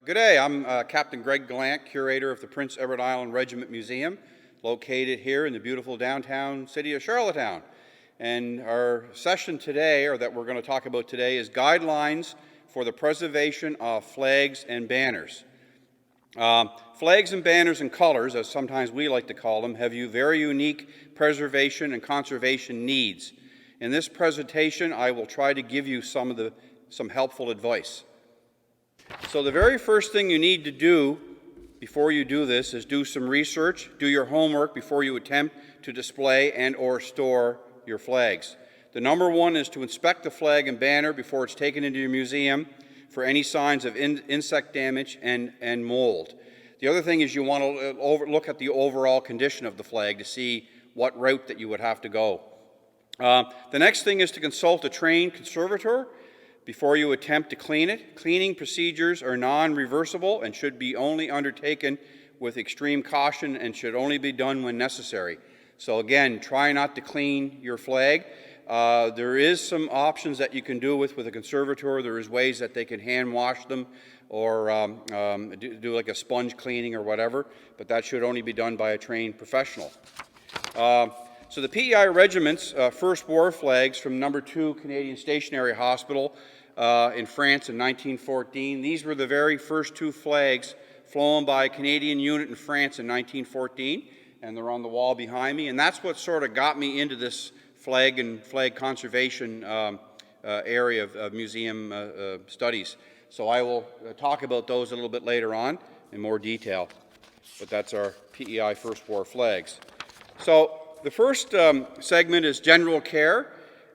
Good day, I'm Captain Greg Gallant, curator of the Prince Edward Island Regiment Museum, located here in the beautiful downtown city of Charlottetown. And our session today, or that we're going to talk about today, is guidelines for the preservation of flags and banners. Flags and banners and colors, as sometimes we like to call them, have very unique preservation and conservation needs. In this presentation, I will try to give you some helpful advice. So the very first thing you need to do before you do this is do some research, do your homework before you attempt to display and or store your flags. The number one is to inspect the flag and banner before it's taken into your museum for any signs of insect damage and mold. The other thing is you want to look at the overall condition of the flag to see what route that you would have to go. The next thing is to consult a trained conservator before you attempt to clean it. Cleaning procedures are non-reversible and should be only undertaken with extreme caution and should only be done when necessary. So again, try not to clean your flag. There is some options that you can do with a conservator. There is ways that they can hand wash them or do like a sponge cleaning or whatever, but that should only be done by a trained professional. So the PEI Regiment's first war flags from No. 2 Canadian Stationary Hospital in France in 1914. These were the very first two flags flown by a Canadian unit in France in 1914, and they're on the wall behind me. And that's what sort of got me into this flag and flag conservation area of museum studies. So I will talk about those a little bit later on in more detail. But that's our PEI First War flags. So the first segment is general care,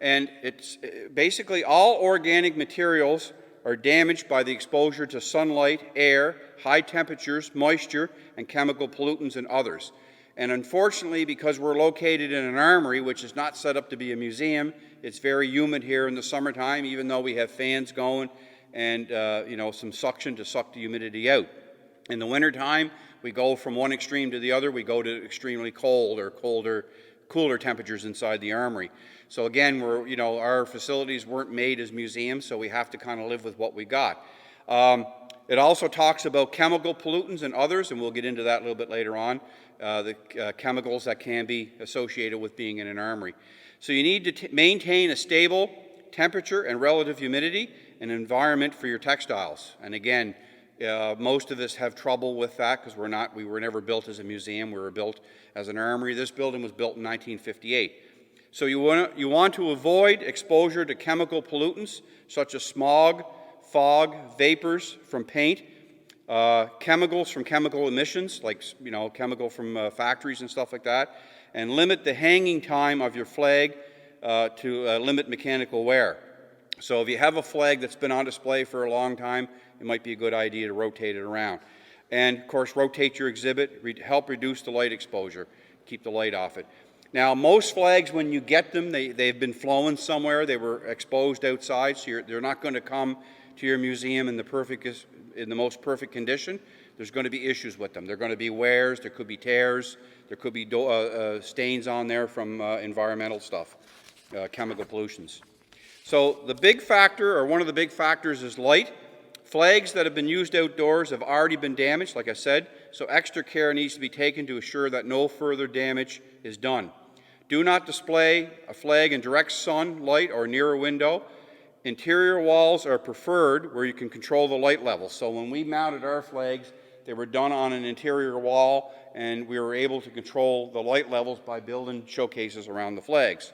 and it's basically all organic materials are damaged by the exposure to sunlight, air, high temperatures, moisture, and chemical pollutants and others. And unfortunately, because we're located in an armory, which is not set up to be a museum, it's very humid here in the summertime, even though we have fans going and some suction to suck the humidity out. In the wintertime, we go from one extreme to the other. We go to extremely cold or cooler temperatures inside the armory. So again, our facilities weren't made as museums, so we have to kind of live with what we got. It also talks about chemical pollutants and others, and we'll get into that a little bit later on, the chemicals that can be associated with being in an armory. So you need to maintain a stable temperature and relative humidity and environment for your textiles. And again, most of us have trouble with that because we were never built as a museum. We were built as an armory. This building was built in 1958. So you want to avoid exposure to chemical pollutants such as smog, fog, vapors from paint, chemicals from chemical emissions like chemical from factories and stuff like that, and limit the hanging time of your flag to limit mechanical wear. So if you have a flag that's been on display for a long time, it might be a good idea to rotate it around. And of course, rotate your exhibit, help reduce the light exposure, keep the light off it. Now, most flags, when you get them, they've been flown somewhere, they were exposed outside, so they're not going to come to your museum in the most perfect condition. There's going to be issues with them. There are going to be wears, there could be tears, there could be stains on there from environmental stuff, chemical pollutions. So the big factor, or one of the big factors, is light. Flags that have been used outdoors have already been damaged, like I said, so extra care needs to be taken to assure that no further damage is done. Do not display a flag in direct sunlight or near a window. Interior walls are preferred where you can control the light level. So when we mounted our flags, they were done on an interior wall, and we were able to control the light levels by building showcases around the flags.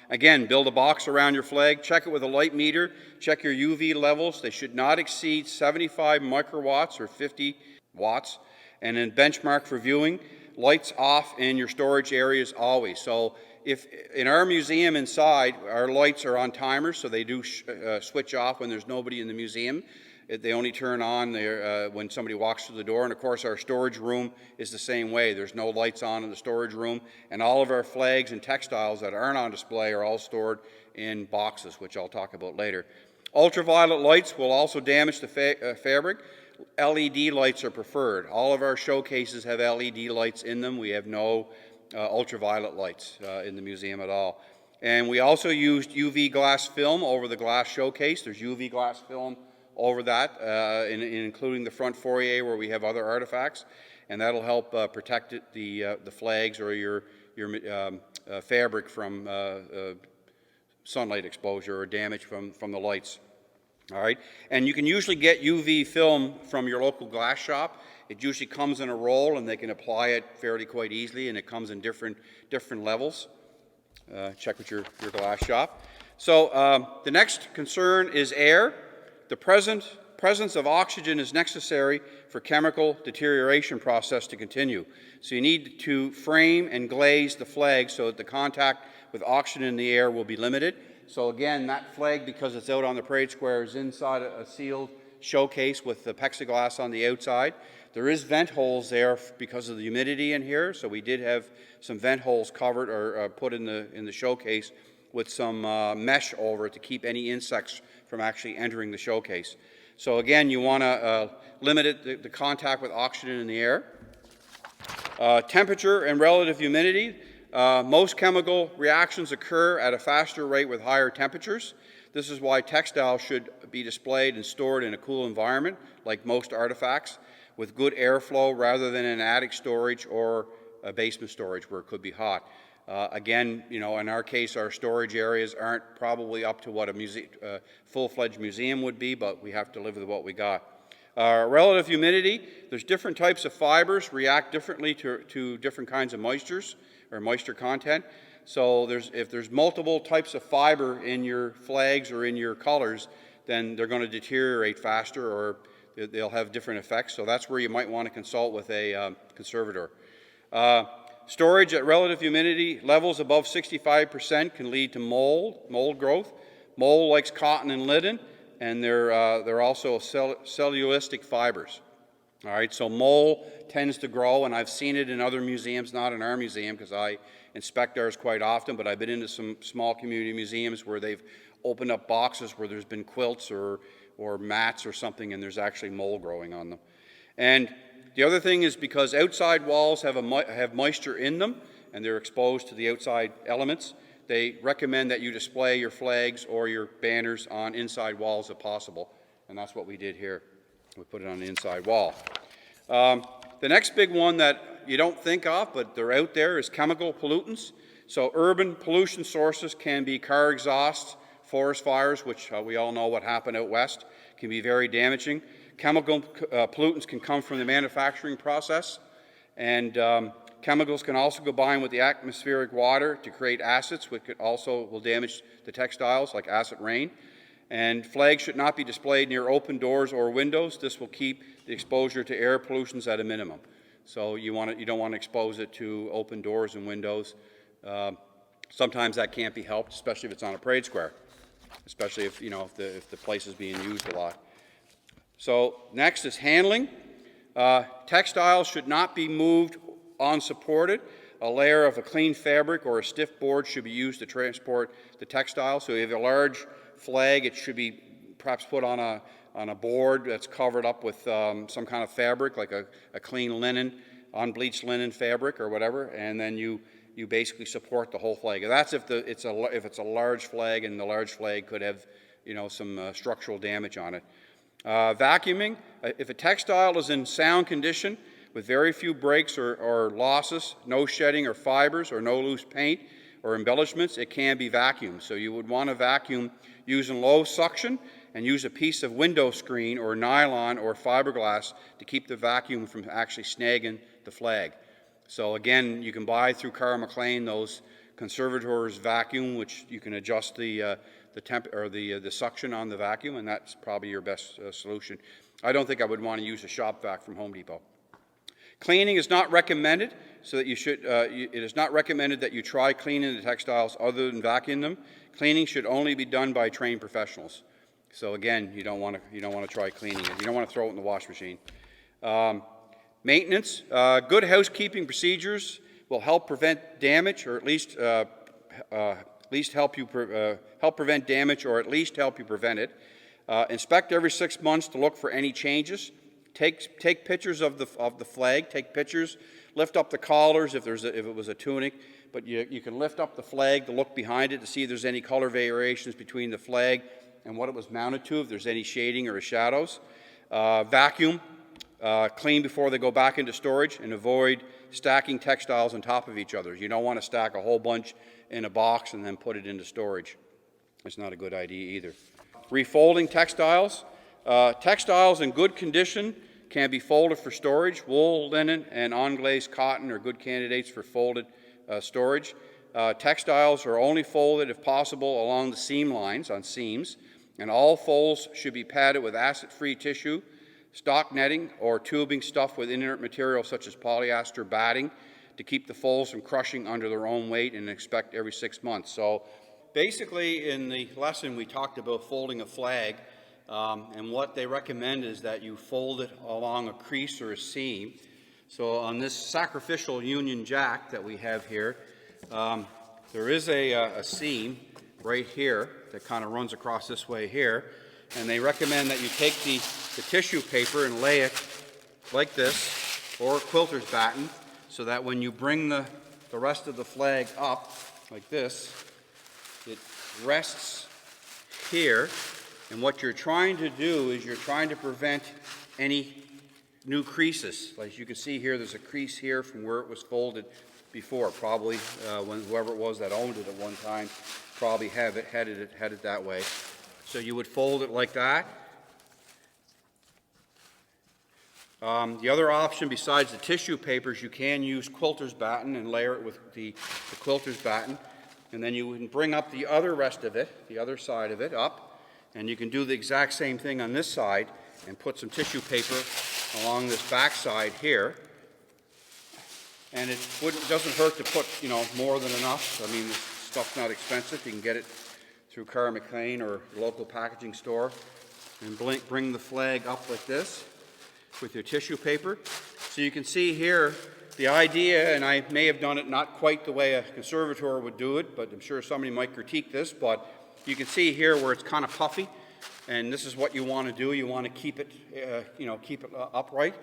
Again, build a box around your flag, check it with a light meter, check your UV levels. They should not exceed 75 microwatts or 50 watts. And then benchmark for viewing. Lights off in your storage areas always. So if in our museum inside, our lights are on timers, so they do switch off when there's nobody in the museum. They only turn on when somebody walks through the door. And of course, our storage room is the same way. There's no lights on in the storage room. And all of our flags and textiles that aren't on display are all stored in boxes, which I'll talk about later. Ultraviolet lights will also damage the fabric. LED lights are preferred. All of our showcases have LED lights in them. We have no ultraviolet lights in the museum at all. And we also used UV glass film over the glass showcase. There's UV glass film over that, including the front foyer where we have other artifacts, and that'll help protect the flags or your fabric from sunlight exposure or damage from the lights. All right, and you can usually get UV film from your local glass shop. It usually comes in a roll, and they can apply it fairly quite easily, and it comes in different levels. Check with your glass shop. So the next concern is air. The presence of oxygen is necessary for chemical deterioration process to continue. So you need to frame and glaze the flag so that the contact with oxygen in the air will be limited. So again, that flag, because it's out on the parade square, is inside a sealed showcase with the plexiglass on the outside. There is vent holes there because of the humidity in here, so we did have some vent holes covered or put in the showcase with some mesh over it to keep any insects from actually entering the showcase. So again, you want to limit the contact with oxygen in the air. Temperature and relative humidity. Most chemical reactions occur at a faster rate with higher temperatures. This is why textiles should be displayed and stored in a cool environment, like most artifacts, with good airflow rather than in attic storage or basement storage where it could be hot. Again, in our case, our storage areas aren't probably up to what a full-fledged museum would be, but we have to live with what we got. Relative humidity, there's different types of fibers react differently to different kinds of moistures or moisture content. So if there's multiple types of fiber in your flags or in your colors, then they're going to deteriorate faster or they'll have different effects. So that's where you might want to consult with a conservator. Storage at relative humidity levels above 65% can lead to mold growth. Mold likes cotton and linen, and they're also cellulistic fibers. All right, so mold tends to grow, and I've seen it in other museums, not in our museum, because I inspect ours quite often, but I've been into some small community museums where they've opened up boxes where there's been quilts or mats or something, and there's actually mold growing on them. And the other thing is because outside walls have moisture in them, and they're exposed to the outside elements, they recommend that you display your flags or your banners on inside walls if possible, and that's what we did here. We put it on the inside wall. The next big one that you don't think of, but they're out there, is chemical pollutants. So urban pollution sources can be car exhaust, forest fires, which we all know what happened out west, can be very damaging. Chemical pollutants can come from the manufacturing process, and chemicals can also combine with the atmospheric water to create acids, which will damage the textiles, like acid rain. And flags should not be displayed near open doors or windows. This will keep the exposure to air pollutions at a minimum. So you don't want to expose it to open doors and windows. Sometimes that can't be helped, especially if it's on a parade square, especially if the place is being used a lot. So next is handling. Textiles should not be moved unsupported. A layer of a clean fabric or a stiff board should be used to transport the textile. So if you have a large flag, it should be perhaps put on a board that's covered up with some kind of fabric, like a clean linen, unbleached linen fabric or whatever, and then you basically support the whole flag. And that's if it's a large flag, and the large flag could have some structural damage on it. Vacuuming. If a textile is in sound condition with very few breaks or losses, no shedding or fibers or no loose paint or embellishments, it can be vacuumed. So you would want to vacuum using low suction and use a piece of window screen or nylon or fiberglass to keep the vacuum from actually snagging the flag. So again, you can buy through Carl McLean those conservator's vacuum, which you can adjust the temp or the suction on the vacuum, and that's probably your best solution. I don't think I would want to use a shop vac from Home Depot. Cleaning is not recommended, so that it is not recommended that you try cleaning the textiles other than vacuuming them. Cleaning should only be done by trained professionals. So again, you don't want to try cleaning it. You don't want to throw it in the wash machine. Maintenance. Good housekeeping procedures will help prevent damage, or at least help prevent damage, or at least help you prevent it. Inspect every 6 months to look for any changes. Take pictures of the flag. Take pictures. Lift up the collars if it was a tunic. But you can lift up the flag to look behind it to see if there's any color variations between the flag and what it was mounted to, if there's any shading or shadows. Vacuum, clean before they go back into storage, and avoid stacking textiles on top of each other. You don't want to stack a whole bunch in a box and then put it into storage. It's not a good idea either. Refolding textiles. Textiles in good condition can be folded for storage. Wool, linen, and unglazed cotton are good candidates for folded storage. Textiles are only folded, if possible, along the seam lines, on seams, and all folds should be padded with acid-free tissue, stock netting, or tubing stuffed with inert material such as polyester batting to keep the folds from crushing under their own weight, and inspect every 6 months. So basically in the lesson we talked about folding a flag, and what they recommend is that you fold it along a crease or a seam. So on this sacrificial Union Jack that we have here, there is a seam right here that kind of runs across this way here, and they recommend that you take the tissue paper and lay it like this, or quilter's batten, so that when you bring the rest of the flag up like this, it rests here. And what you're trying to do is you're trying to prevent any new creases. Like you can see here, there's a crease here from where it was folded before. Probably when whoever it was that owned it at one time probably had it that way. So you would fold it like that. The other option besides the tissue papers, you can use quilter's batten and layer it with the quilter's batten. And then you can bring up the other rest of it, the other side of it up. And you can do the exact same thing on this side and put some tissue paper along this back side here. And it doesn't hurt to put, more than enough. I mean, this stuff's not expensive. You can get it through Cara McLean or local packaging store. And bring the flag up like this with your tissue paper. So you can see here the idea, and I may have done it not quite the way a conservator would do it, but I'm sure somebody might critique this, but you can see here where it's kind of puffy, and this is what you want to do. You want to keep it, keep it upright,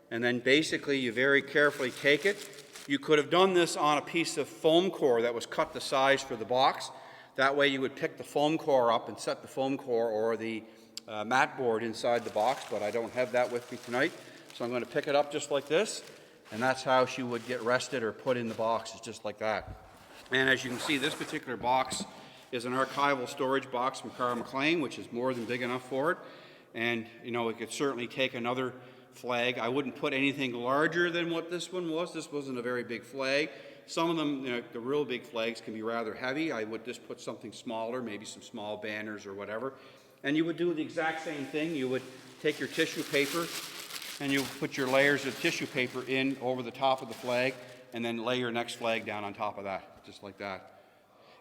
and then basically you very carefully take it. You could have done this on a piece of foam core that was cut the size for the box. That way you would pick the foam core up and set the foam core or the mat board inside the box, but I don't have that with me tonight, so I'm going to pick it up just like this, and that's how she would get rested or put in the box, is just like that. And as you can see, this particular box is an archival storage box from Cara McLean, which is more than big enough for it. And, it could certainly take another flag. I wouldn't put anything larger than what this one was. This wasn't a very big flag. Some of them, the real big flags can be rather heavy. I would just put something smaller, maybe some small banners or whatever. And you would do the exact same thing. You would take your tissue paper and you put your layers of tissue paper in over the top of the flag, and then lay your next flag down on top of that, just like that.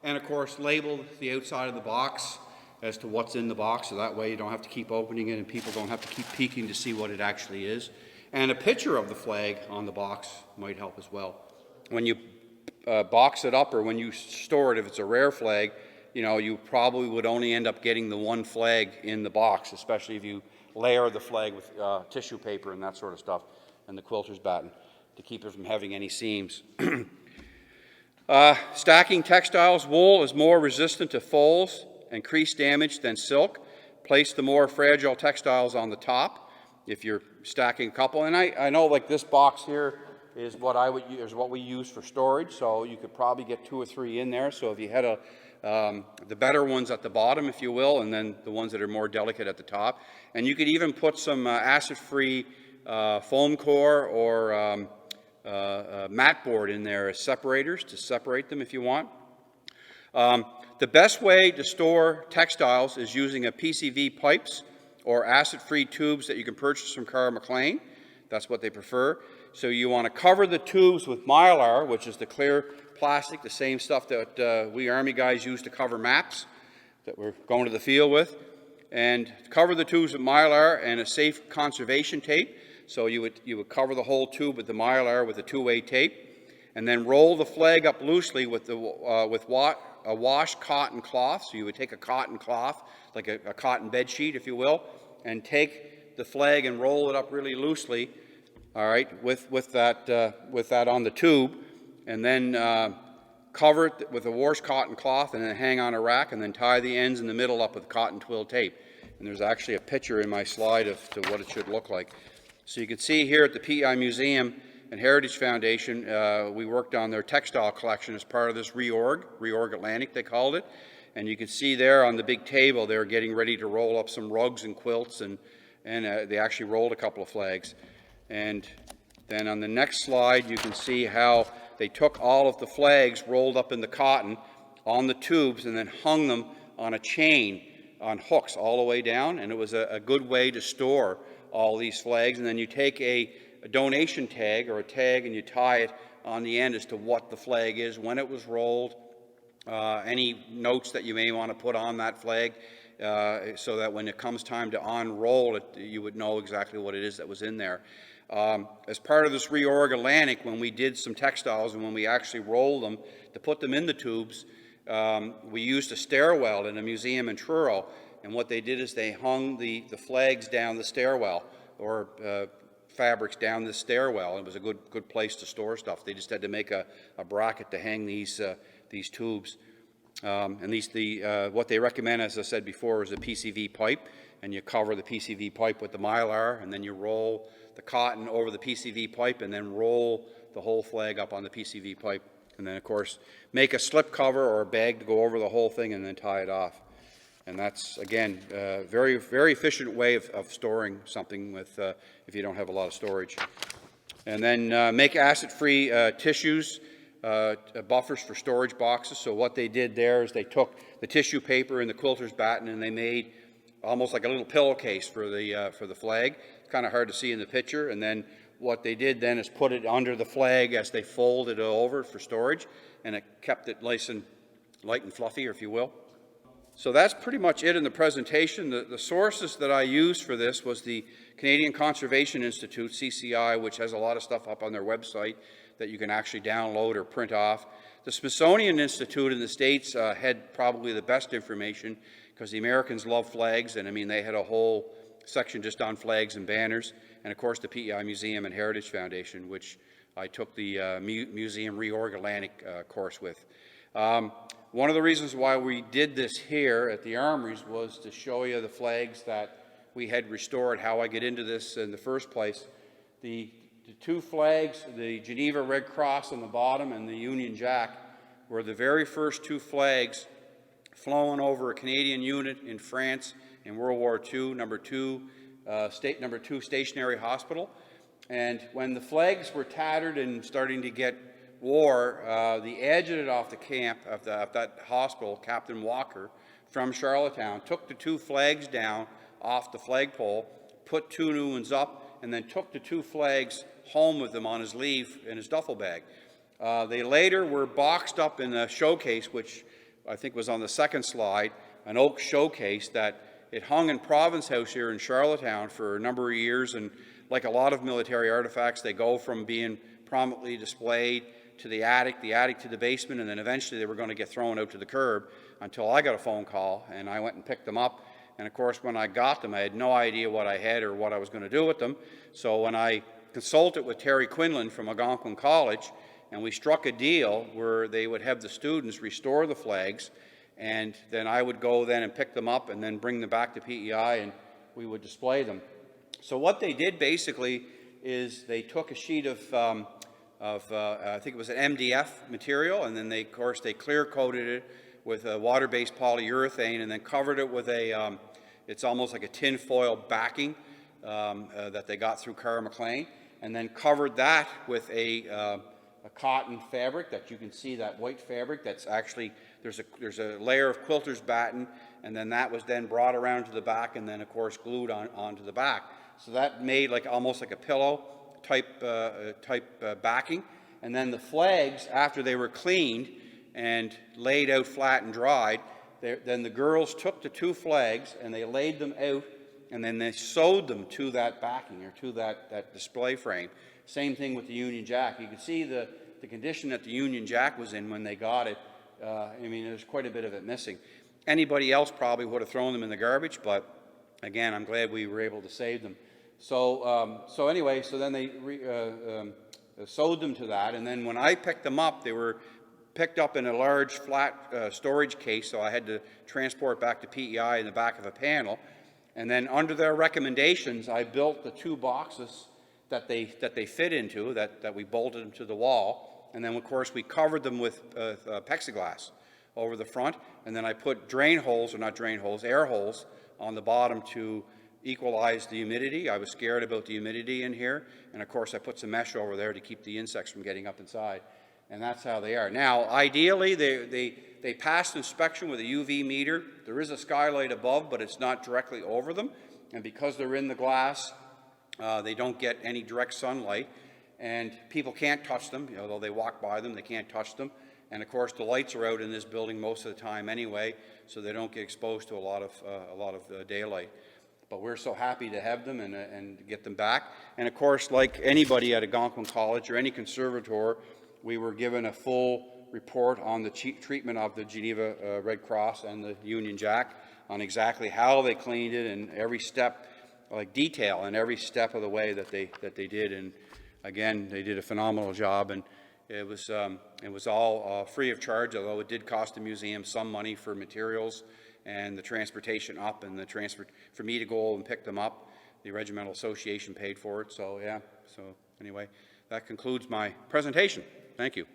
And of course, label the outside of the box as to what's in the box, so that way you don't have to keep opening it and people don't have to keep peeking to see what it actually is. And a picture of the flag on the box might help as well. When you box it up, or when you store it, if it's a rare flag, you probably would only end up getting the one flag in the box, especially if you layer the flag with tissue paper and that sort of stuff, and the quilter's batten to keep it from having any seams. Stacking textiles. Wool is more resistant to folds and crease damage than silk. Place the more fragile textiles on the top if you're stacking a couple. And I know, like this box here is what I would use, what we use for storage, so you could probably get 2 or 3 in there. So if you had the better ones at the bottom, if you will, and then the ones that are more delicate at the top. And you could even put some acid-free foam core or mat board in there as separators to separate them if you want. The best way to store textiles is using a PCV pipes or acid-free tubes that you can purchase from Cara McLean. That's what they prefer. So you want to cover the tubes with mylar, which is the clear plastic, the same stuff that we Army guys use to cover maps that we're going to the field with. And cover the tubes with mylar and a safe conservation tape. So you would cover the whole tube with the mylar with a 2-way tape, and then roll the flag up loosely with a washed cotton cloth. So you would take a cotton cloth, like a cotton bed sheet, if you will, and take the flag and roll it up really loosely, all right, with that on the tube, and then cover it with a War's cotton cloth, and then hang on a rack, and then tie the ends in the middle up with cotton twill tape. And there's actually a picture in my slide of to what it should look like. So you can see here at the PEI Museum and Heritage Foundation, we worked on their textile collection as part of this reorg Atlantic they called it. And you can see there on the big table, they're getting ready to roll up some rugs and quilts, and they actually rolled a couple of flags. And then on the next slide, you can see how they took all of the flags rolled up in the cotton on the tubes and then hung them on a chain on hooks all the way down. And it was a good way to store all these flags. And then you take a donation tag or a tag and you tie it on the end as to what the flag is, when it was rolled, any notes that you may want to put on that flag, so that when it comes time to unroll it, you would know exactly what it is that was in there. As part of this reorg Atlantic, when we did some textiles and when we actually rolled them to put them in the tubes, we used a stairwell in a museum in Truro, and what they did is they hung the flags down the stairwell, or fabrics down the stairwell. It was a good place to store stuff. They just had to make a bracket to hang these tubes. And what they recommend, as I said before, is a PCV pipe, and you cover the PCV pipe with the mylar, and then you roll the cotton over the PCV pipe, and then roll the whole flag up on the PCV pipe. And then, of course, make a slip cover or a bag to go over the whole thing, and then tie it off. And that's, again, a very, very efficient way of storing something with, if you don't have a lot of storage. And then make acid-free tissues, buffers for storage boxes. So what they did there is they took the tissue paper and the quilter's batten, and they made almost like a little pillowcase for the flag. It's kind of hard to see in the picture. And then what they did then is put it under the flag as they folded it over for storage, and it kept it nice and light and fluffy, if you will. So that's pretty much it in the presentation. The sources that I used for this was the Canadian Conservation Institute, CCI, which has a lot of stuff up on their website that you can actually download or print off. The Smithsonian Institute in the States had probably the best information, because the Americans love flags, and I mean, they had a whole section just on flags and banners. And of course the PEI Museum and Heritage Foundation, which I took the Museum Reorg Atlantic course with. One of the reasons why we did this here at the Armories was to show you the flags that we had restored, how I get into this in the first place. The two flags, the Geneva Red Cross on the bottom and the Union Jack, were the very first two flags flown over a Canadian unit in France in World War II, number 2 stationary hospital. And when the flags were tattered and starting to get war, the adjutant off the camp of that hospital, Captain Walker, from Charlottetown, took the two flags down off the flagpole, put two new ones up, and then took the two flags home with him on his leave in his duffel bag. They later were boxed up in a showcase, which I think was on the second slide, an oak showcase that it hung in Province House here in Charlottetown for a number of years. And like a lot of military artifacts, they go from being prominently displayed to the attic to the basement, and then eventually they were going to get thrown out to the curb, until I got a phone call and I went and picked them up. And of course, when I got them, I had no idea what I had or what I was going to do with them. So when I consulted with Terry Quinlan from Algonquin College, and we struck a deal where they would have the students restore the flags, and then I would go then and pick them up and then bring them back to PEI, and we would display them. So what they did basically is they took a sheet of I think it was an MDF material, and then they clear coated it with a water-based polyurethane, and then covered it with a it's almost like a tin foil backing that they got through Cara McLean, and then covered that with a cotton fabric that you can see, that white fabric that's actually, there's a layer of quilter's batten, and then that was then brought around to the back, and then of course glued onto the back. So that made like almost like a pillow type backing. And then the flags, after they were cleaned and laid out flat and dried, then the girls took the two flags and they laid them out, and then they sewed them to that backing or to that display frame. Same thing with the Union Jack. You can see the condition that the Union Jack was in when they got it. I mean, there's quite a bit of it missing. Anybody else probably would have thrown them in the garbage, but again, I'm glad we were able to save them. So anyway, so then they sewed them to that, and then when I picked them up, they were picked up in a large flat storage case, so I had to transport back to PEI in the back of a panel. And then under their recommendations, I built the 2 boxes that they fit into, that we bolted them to the wall. And then, of course, we covered them with plexiglass over the front. And then I put drain holes, or not drain holes, air holes on the bottom to equalize the humidity. I was scared about the humidity in here. And, of course, I put some mesh over there to keep the insects from getting up inside. And that's how they are. Now, ideally, they passed inspection with a UV meter. There is a skylight above, but it's not directly over them. And because they're in the glass, they don't get any direct sunlight. And people can't touch them. Although they walk by them, they can't touch them. And, of course, the lights are out in this building most of the time anyway, so they don't get exposed to a lot of daylight. But we're so happy to have them and get them back. And, of course, like anybody at Algonquin College or any conservator, we were given a full report on the treatment of the Geneva Red Cross and the Union Jack on exactly how they cleaned it and every step, like detail in every step of the way that they did. And again, they did a phenomenal job, and it was all free of charge, although it did cost the museum some money for materials and the transportation up and the for me to go and pick them up. The Regimental Association paid for it, so yeah. So anyway, that concludes my presentation. Thank you.